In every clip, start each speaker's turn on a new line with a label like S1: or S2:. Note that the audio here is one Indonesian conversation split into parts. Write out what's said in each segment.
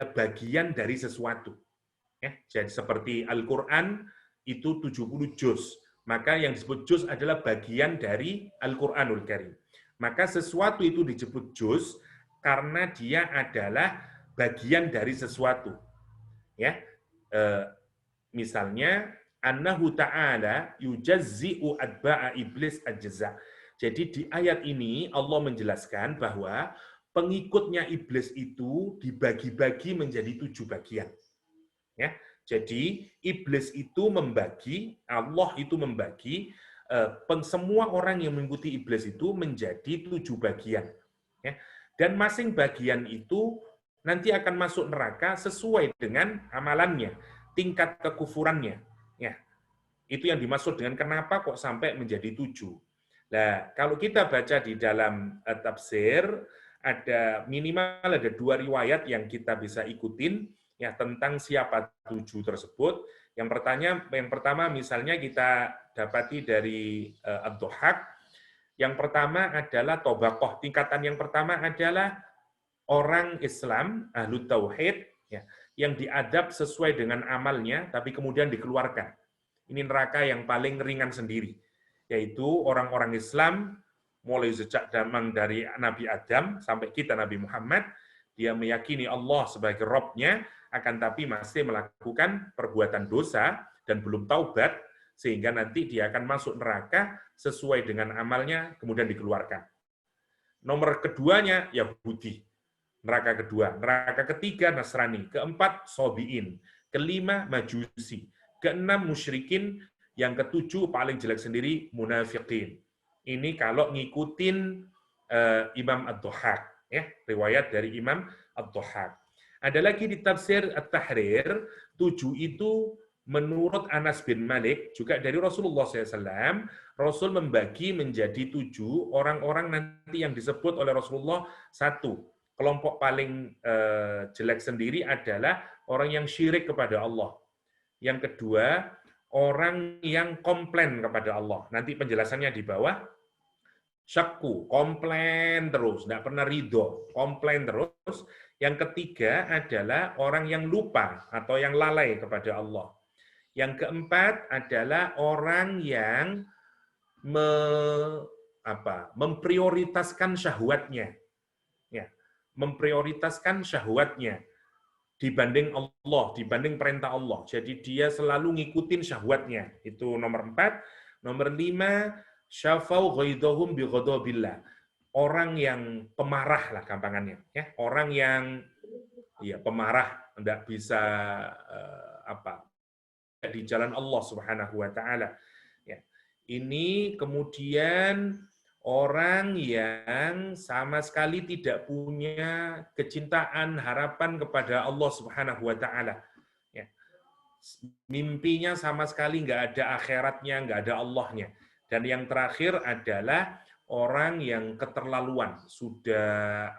S1: bagian dari sesuatu. Ya, jadi seperti Al-Quran itu 70 juz. Maka yang disebut juz adalah bagian dari Al-Quranul Karim. Maka sesuatu itu disebut juz karena dia adalah bagian dari sesuatu. Ya, misalnya annahu ta'ala yujazzi'u adba'a iblis ajza. Jadi di ayat ini Allah menjelaskan bahwa pengikutnya iblis itu dibagi-bagi menjadi 7 bagian. Ya, jadi iblis itu membagi, Allah itu membagi semua orang yang mengikuti iblis itu menjadi 7 bagian. Ya, dan masing bagian itu nanti akan masuk neraka sesuai dengan amalannya, tingkat kekufurannya. Ya, itu yang dimaksud dengan kenapa kok sampai menjadi 7. Nah, kalau kita baca di dalam tafsir, ada minimal ada 2 riwayat yang kita bisa ikutin ya tentang siapa 7 tersebut. Yang pertama misalnya kita dapati dari Ad-Dhahhak. Yang pertama adalah Tobaqoh. Tingkatan yang pertama adalah orang Islam, ahlu tauhid, ya, yang diadab sesuai dengan amalnya, tapi kemudian dikeluarkan. Ini neraka yang paling ringan sendiri, yaitu orang-orang Islam mulai sejak zaman dari Nabi Adam sampai kita Nabi Muhammad, dia meyakini Allah sebagai Rabb-nya, akan tapi masih melakukan perbuatan dosa dan belum taubat, sehingga nanti dia akan masuk neraka sesuai dengan amalnya, kemudian dikeluarkan. Nomor keduanya Yahudi, neraka kedua. Neraka ketiga Nasrani, keempat Sobiin, kelima Majusi, keenam musyrikin, yang ketujuh paling jelek sendiri munafiqin. Ini kalau ngikutin Imam Ad-Dhahhak, ya, riwayat dari Imam Ad-Dhahhak. Ada lagi di tafsir At-Tahrir, 7 itu menurut Anas bin Malik, juga dari Rasulullah SAW, Rasul membagi menjadi 7 orang-orang nanti yang disebut oleh Rasulullah. Satu, kelompok paling jelek sendiri adalah orang yang syirik kepada Allah. Yang kedua, orang yang komplain kepada Allah. Nanti penjelasannya di bawah. Syakku, komplain terus, tidak pernah ridho, komplain terus. Yang ketiga adalah orang yang lupa atau yang lalai kepada Allah. Yang keempat adalah orang yang memprioritaskan syahwatnya. Ya, memprioritaskan syahwatnya dibanding Allah, dibanding perintah Allah. Jadi dia selalu ngikutin syahwatnya. Itu nomor 4. Nomor 5, syafau ghaidhahum bi ghadabillah. Orang yang pemarah lah gampangannya, ya. Orang yang ya pemarah, tidak bisa di jalan Allah Subhanahu wa taala. Ya. Ini kemudian orang yang sama sekali tidak punya kecintaan, harapan kepada Allah Subhanahu wa taala. Ya. Mimpinya sama sekali nggak ada akhiratnya, nggak ada Allahnya. Dan yang terakhir adalah orang yang keterlaluan, sudah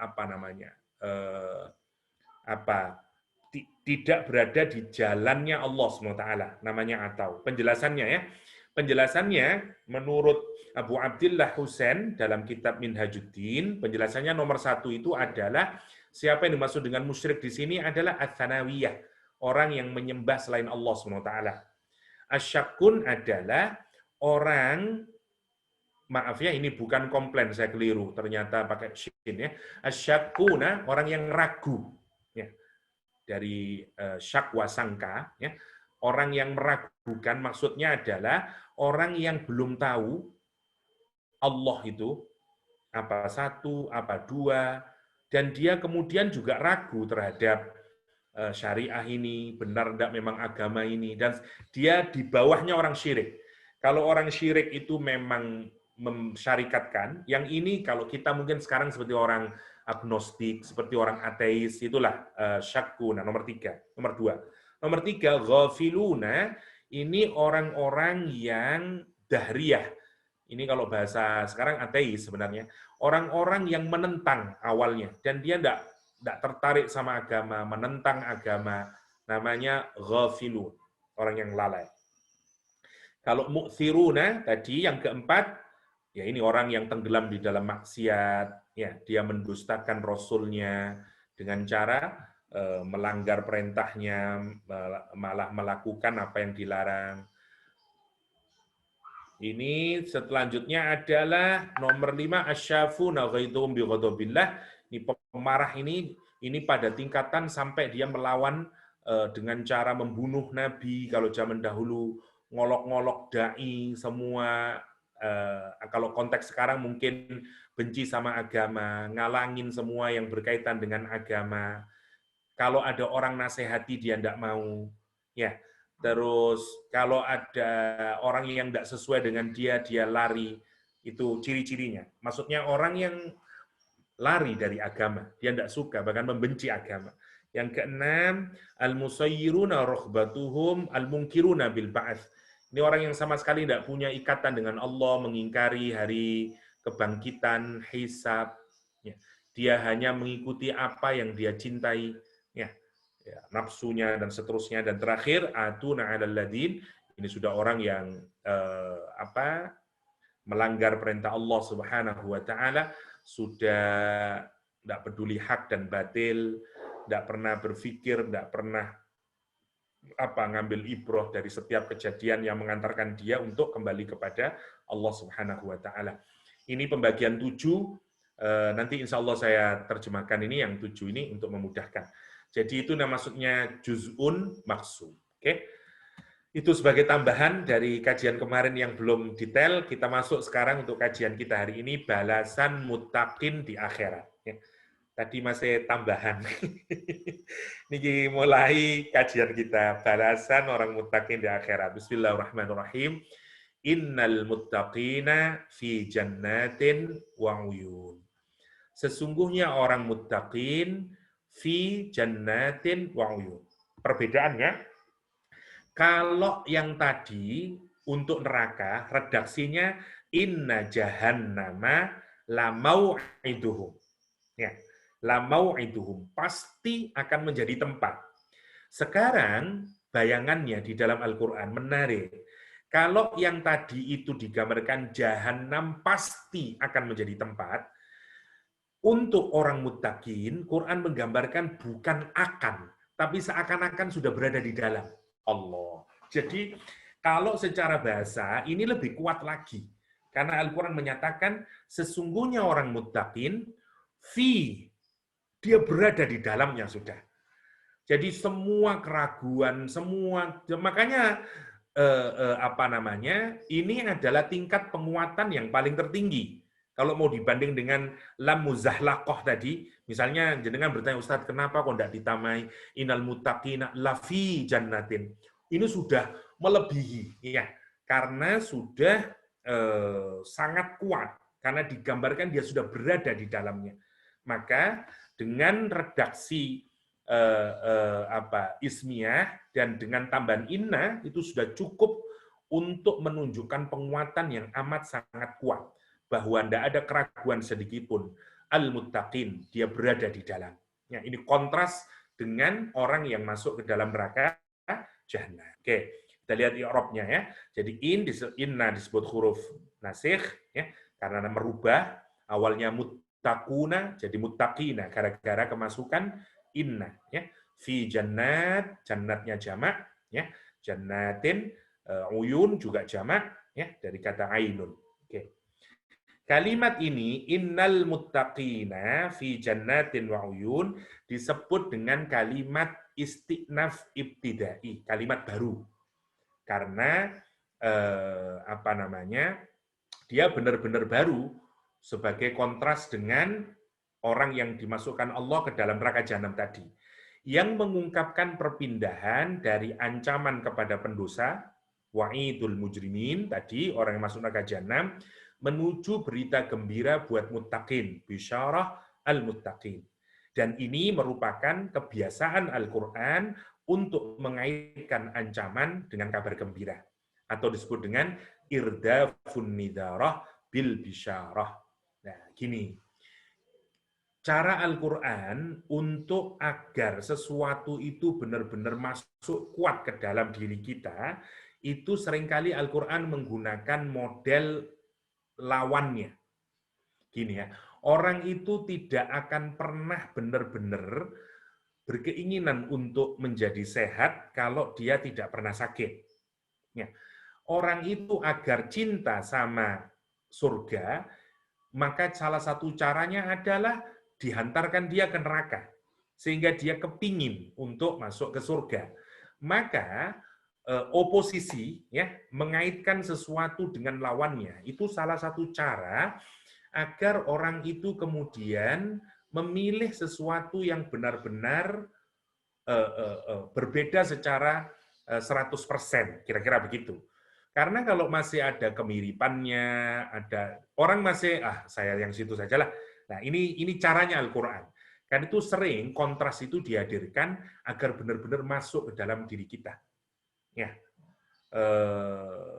S1: tidak berada di jalannya Allah SWT, namanya atau. Penjelasannya ya. Penjelasannya menurut Abu Abdillah Husain dalam kitab Minhajuddin, penjelasannya nomor 1 itu adalah siapa yang dimaksud dengan musyrik di sini adalah ats-tsanawiyah, orang yang menyembah selain Allah SWT. Asyakun adalah orang, maaf ya, ini bukan komplain, saya keliru, ternyata pakai syin ya. Asyakuna, orang yang ragu. Ya. Dari syakwa sangka, ya. Orang yang meragukan maksudnya adalah orang yang belum tahu Allah itu apa satu, apa dua, dan dia kemudian juga ragu terhadap syariah ini, benar tidak memang agama ini, dan dia di bawahnya orang syirik. Kalau orang syirik itu memang mensyarikatkan, yang ini kalau kita mungkin sekarang seperti orang agnostik, seperti orang ateis, itulah syakuna, nomor 3. Nomor 2. Nomor 3, ghafiluna, ini orang-orang yang dahriyah. Ini kalau bahasa sekarang ateis sebenarnya. Orang-orang yang menentang awalnya, dan dia tidak tertarik sama agama, menentang agama, namanya ghafilun, orang yang lalai. Kalau mu'thiruna tadi yang keempat, ya ini orang yang tenggelam di dalam maksiat, ya dia mendustakan rasulnya dengan cara melanggar perintahnya, malah melakukan apa yang dilarang. Ini selanjutnya adalah nomor 5, asyafuna ghaidhum bi ghadabillah. Ini pemarah ini pada tingkatan sampai dia melawan dengan cara membunuh nabi. Kalau zaman dahulu ngolok-ngolok dai semua, kalau konteks sekarang mungkin benci sama agama, ngalangin semua yang berkaitan dengan agama. Kalau ada orang nasihati dia tidak mau, ya. Terus kalau ada orang yang tidak sesuai dengan dia lari. Itu ciri-cirinya. Maksudnya orang yang lari dari agama, dia tidak suka, bahkan membenci agama. Yang keenam, al-musayyiruna rukhbatuhum al-munkiruna bil ba'ats. Ini orang yang sama sekali tidak punya ikatan dengan Allah, mengingkari hari kebangkitan, hisab. Ya. Dia hanya mengikuti apa yang dia cintai, ya, nafsunya dan seterusnya. Dan terakhir, atuna 'alal ladin, ini sudah orang yang melanggar perintah Allah Subhanahu wa taala, sudah tidak peduli hak dan batil, tidak pernah berpikir, tidak pernah ngambil ibroh dari setiap kejadian yang mengantarkan dia untuk kembali kepada Allah Subhanahu wa taala. Ini pembagian 7, nanti insya Allah saya terjemahkan ini yang 7 ini untuk memudahkan. Jadi itu maksudnya juz'un maksum. Oke. Itu sebagai tambahan dari kajian kemarin yang belum detail. Kita masuk sekarang untuk kajian kita hari ini, balasan muttaqin di akhirat. Tadi masih tambahan. Ini mulai kajian kita, balasan orang muttaqin di akhirat. Bismillahirrahmanirrahim. Innal muttaqina fi jannatin wa uyun. Sesungguhnya orang muttaqin fi jannatin wa uyun. Perbedaannya, kalau yang tadi untuk neraka, redaksinya inna jahannama la mau'iduhum. Ya, la mau'iduhum, pasti akan menjadi tempat. Sekarang bayangannya di dalam Al-Qur'an menarik. Kalau yang tadi itu digambarkan jahanam pasti akan menjadi tempat, untuk orang muttaqin, Quran menggambarkan bukan akan, tapi seakan-akan sudah berada di dalam. Allah. Jadi kalau secara bahasa ini lebih kuat lagi. Karena Al-Quran menyatakan sesungguhnya orang muttaqin dia berada di dalamnya sudah. Jadi semua keraguan, makanya ini adalah tingkat penguatan yang paling tertinggi. Kalau mau dibanding dengan lam muzahlaqah tadi, misalnya jenengan bertanya, Ustadz, kenapa kok tidak ditamai innal muttaqina lafi jannatin? Ini sudah melebihi, ya, karena sudah sangat kuat, karena digambarkan dia sudah berada di dalamnya. Maka dengan redaksi ismiyah dan dengan tambahan inna itu sudah cukup untuk menunjukkan penguatan yang amat sangat kuat, bahwa tidak ada keraguan sedikit pun. Al-muttaqin, dia berada di dalam. Ya, ini kontras dengan orang yang masuk ke dalam neraka jahanam. Oke, kita lihat i'rabnya ya. Jadi inna disebut huruf nasikh ya, karena merubah, awalnya muttaquna jadi muttaqina gara-gara kemasukan inna ya. Fi jannat, jannatnya jamak ya. Jannatin, uyun juga jamak ya, dari kata ainun. Oke. Kalimat ini, innal muttaqina fi jannatin wa uyun, disebut dengan kalimat istinaf ibtidai, kalimat baru. Karena dia benar-benar baru sebagai kontras dengan orang yang dimasukkan Allah ke dalam neraka jahanam tadi. Yang mengungkapkan perpindahan dari ancaman kepada pendosa, wa'idul mujrimin, tadi orang yang masuk neraka jahanam, menuju berita gembira buat muttaqin, bisyarah al-muttaqin. Dan ini merupakan kebiasaan Al-Quran untuk mengaitkan ancaman dengan kabar gembira. Atau disebut dengan irdafun nidarah bil bisyarah. Nah, gini. Cara Al-Quran untuk agar sesuatu itu benar-benar masuk kuat ke dalam diri kita, itu seringkali Al-Quran menggunakan model lawannya. Gini ya, orang itu tidak akan pernah benar-benar berkeinginan untuk menjadi sehat kalau dia tidak pernah sakit. Ya. Orang itu agar cinta sama surga, maka salah satu caranya adalah dihantarkan dia ke neraka. Sehingga dia kepingin untuk masuk ke surga. Maka oposisi ya mengaitkan sesuatu dengan lawannya itu salah satu cara agar orang itu kemudian memilih sesuatu yang benar-benar berbeda secara 100%, kira-kira begitu. Karena kalau masih ada kemiripannya, ada orang masih saya yang situ sajalah. Nah, ini caranya Al-Qur'an. Kan itu sering kontras itu dihadirkan agar benar-benar masuk ke dalam diri kita. Ya.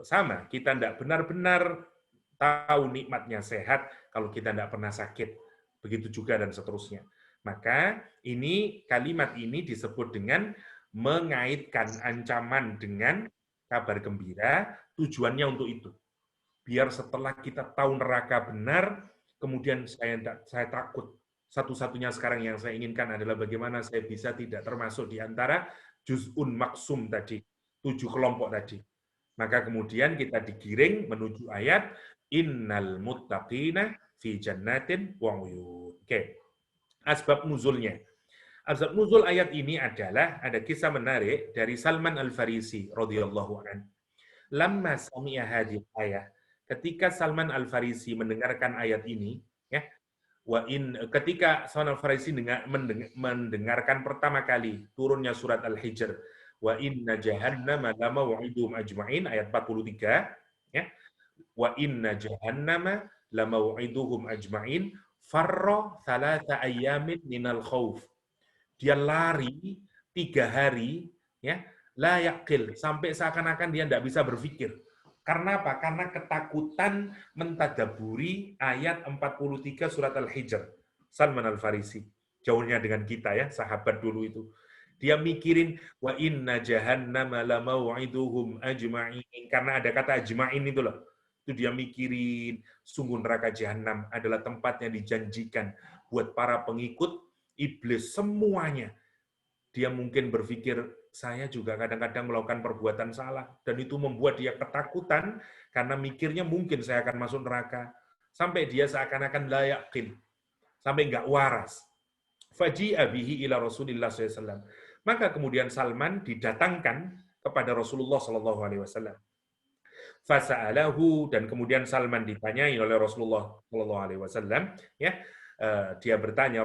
S1: Sama, kita tidak benar-benar tahu nikmatnya sehat kalau kita tidak pernah sakit. Begitu juga dan seterusnya. Maka kalimat ini disebut dengan mengaitkan ancaman dengan kabar gembira, tujuannya untuk itu. Biar setelah kita tahu neraka benar, kemudian saya takut. Satu-satunya sekarang yang saya inginkan adalah bagaimana saya bisa tidak termasuk di antara juz'un maksum tadi, 7 kelompok tadi. Maka kemudian kita digiring menuju ayat innal muttaqina fi jannatin wa uyun. Oke. Asbab nuzulnya. Asbab nuzul ayat ini adalah ada kisah menarik dari Salman Al-Farisi radhiyallahu anhu. Lamma sami'a hadhihi ayah, ketika Salman Al-Farisi mendengarkan ayat ini, ya, ketika Salman Al-Farisi mendengarkan pertama kali turunnya surat Al-Hijr, wa inna jahannama lamaw'iduhum ajma'in, ayat 43, ya. Wa inna jahannama lamaw'iduhum ajma'in farra thalatha ayyamin minal khauf. Dia lari 3 hari, ya, la yaqil, sampai seakan-akan dia tidak bisa berpikir. Karena apa? Karena ketakutan mentadaburi ayat 43 surat Al-Hijr. Salman Al-Farisi. Jauhnya dengan kita ya, sahabat dulu itu. Dia mikirin wa inna jahannama lamaw'iduhum ajma'in. Karena ada kata ajma'in itu loh. Itu dia mikirin, sungguh neraka jahanam adalah tempat yang dijanjikan buat para pengikut iblis semuanya. Dia mungkin berpikir, saya juga kadang-kadang melakukan perbuatan salah, dan itu membuat dia ketakutan, karena mikirnya mungkin saya akan masuk neraka. Sampai dia seakan-akan la yaqin, sampai nggak waras. Faji'a bihi ila Rasulillah SAW. Maka kemudian Salman didatangkan kepada Rasulullah SAW. Fasa'alahu, dan kemudian Salman ditanyai oleh Rasulullah SAW, ya, dia bertanya,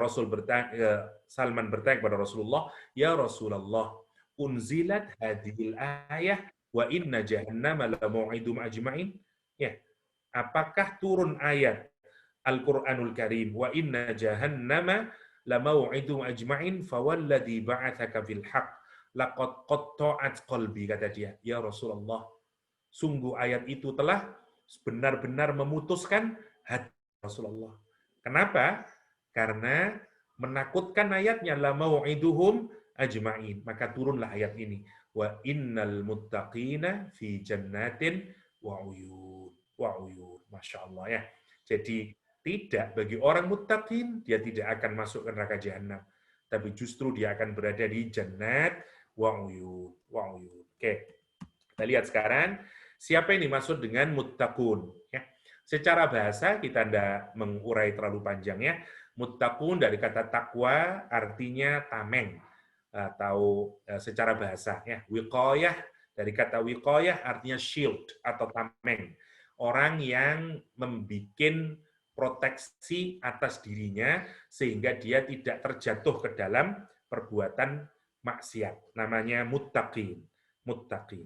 S1: Salman bertanya kepada Rasulullah, ya Rasulullah, unzilat hadhil ayah wa inna jahannama lamaw'idum ajma'in. Ya, apakah turun ayat Al-Qur'anul Karim wa inna jahannama lamaw'idum ajma'in fawalladhi ba'atsaka fil haqq laqad qatta'at qalbi, kata dia, ya Rasulullah, sungguh ayat itu telah benar-benar memutuskan hati Rasulullah. Kenapa? Karena menakutkan ayatnya la mau'iduhum ajma'in. Maka turunlah ayat ini. Wa innal muttaqina fi jannatin wa uyun. Wa uyun. Masya Allah ya. Jadi tidak bagi orang muttaqin, dia tidak akan masuk ke neraka jahanam. Tapi justru dia akan berada di jannat wa uyun. Wa uyun. Oke. Kita lihat sekarang siapa yang dimaksud dengan muttaqun. Ya. Secara bahasa kita tidak mengurai terlalu panjang ya. Muttaqun dari kata takwa artinya tameng atau secara bahasa ya. Wiqayah dari kata wiqayah artinya shield atau tameng. Orang yang membuat proteksi atas dirinya sehingga dia tidak terjatuh ke dalam perbuatan maksiat. Namanya muttaqin. Muttaqin.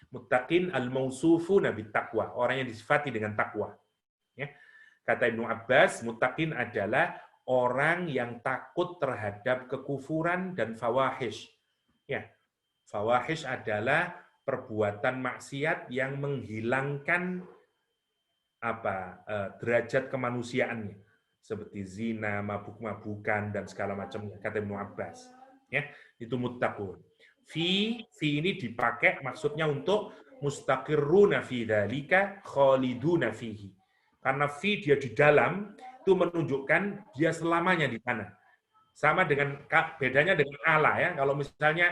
S1: Muttaqin al-mausufuna bit-taqwa, orang yang disifati dengan takwa. Ya. Kata Ibnu Abbas, muttaqin adalah orang yang takut terhadap kekufuran dan fawahish. Ya. Fawahish adalah perbuatan maksiat yang menghilangkan derajat kemanusiaannya, seperti zina, mabuk-mabukan dan segala macamnya, kata Ibnu Abbas. Ya, itu muttaqun. Fi ini dipakai maksudnya untuk mustaqirruna fi dzalika khaliduna fihi. Karena fi dia di dalam itu menunjukkan dia selamanya di sana. Sama dengan bedanya dengan Allah ya. Kalau misalnya